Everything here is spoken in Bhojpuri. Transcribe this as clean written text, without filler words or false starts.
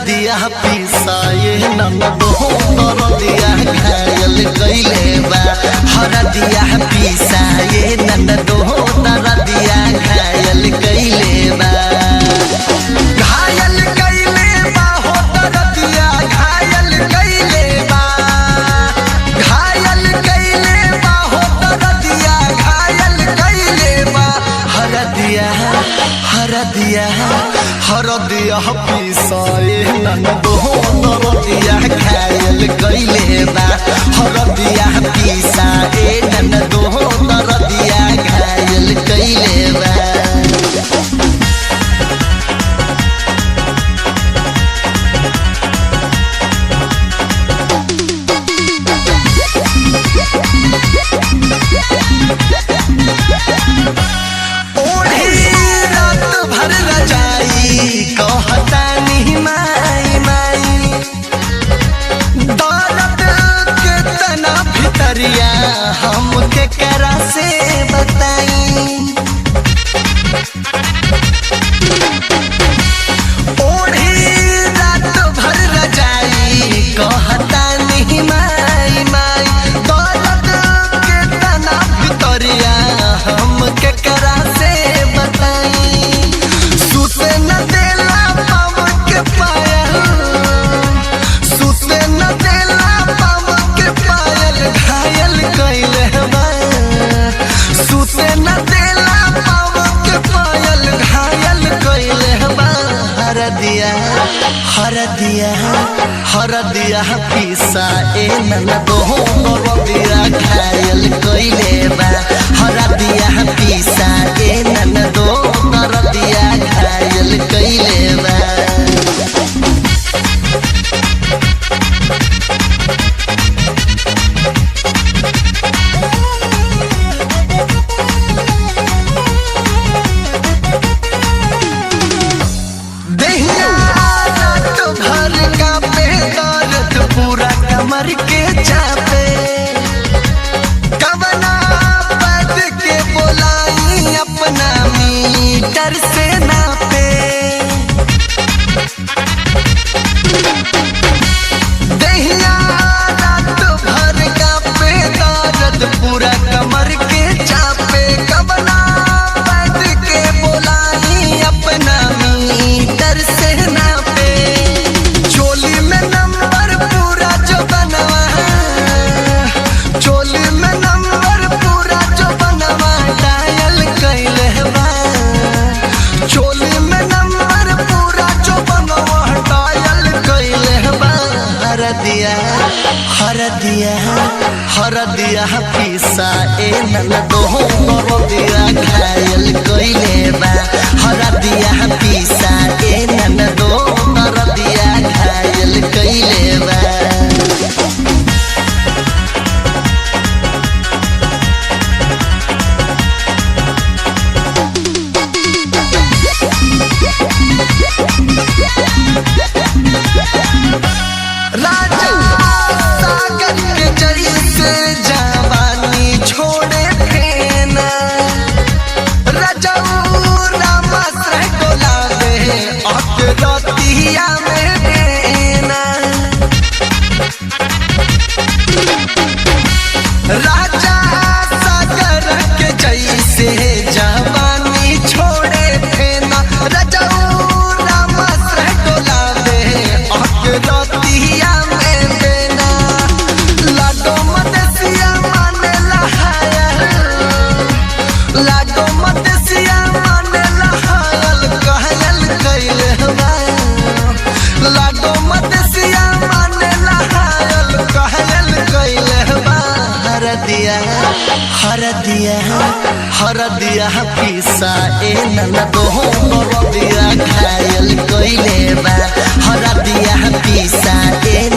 दिया पीसा ये ननदो दिया घायल कैले बा। हर दिया पीसा ये ननदो दिया घायल कैले बा। घायल कैले बा हो दिया घायल कैले बा। घायल कैले बा हो दिया घायल कैले बा। हर दिया पीसा ये ननदो दिया घायल कैले बा। हर दिया पीसा ये ननदो दिया घायल कैले बा। कहता नहीं माई माई दर्द के तना भितरिया हम के करा से बताई। ओढ़ी रात भर रजाई कहता नहीं माई माई दर्द के तना भितरिया हम के करा से बताई। सुते न देला पाव के पायल सुते न देला पाव के पायल घायल कैले बा। सुते न देला पाव के पायल घायल कैले बा। हर दिया पीसा ए ननदो दिया घायल कैले बा। हर दिया पीसा ए ननदो दिया घायल कैले बा। पूरा कमर के चापे कवना पद के बोलाई अपना मीटर से नापे। दहिया रात भर का पे दर्द पूरा कमर के चापे कवना पद के बोलाई अपना मीटर से नापे। चोली में नंबर पूरा जो बनवा चोली में नंबर पूरा जो बनवा डायल कैले बा। चोली में नंबर पूरा जो बनवा डायल कैले बा। हर दिया पीसा ए ननदो दिया घायल कैले बा। हर दिया पीसा ए ननदो दिया घायल कैले बा। राजा सागर के जैसे जवानी छोड़े फेना रजऊ रामाश्रय डोला दे अकरतिया में देना। राजा सागर के जैसे जवानी छोड़े फेना रजऊ रामाश्रय डोला दे अकरतिया में देना। लाडो मदेसिया माने लहायल लाडो मदेसिया माने लहायल कहयल कैले बा। लाडो मदेसिया माने लहायल कहयल कैले बा। हर दिया पीसा ए ननदो दिया घायल कैले बा। हर दिया पीसा ए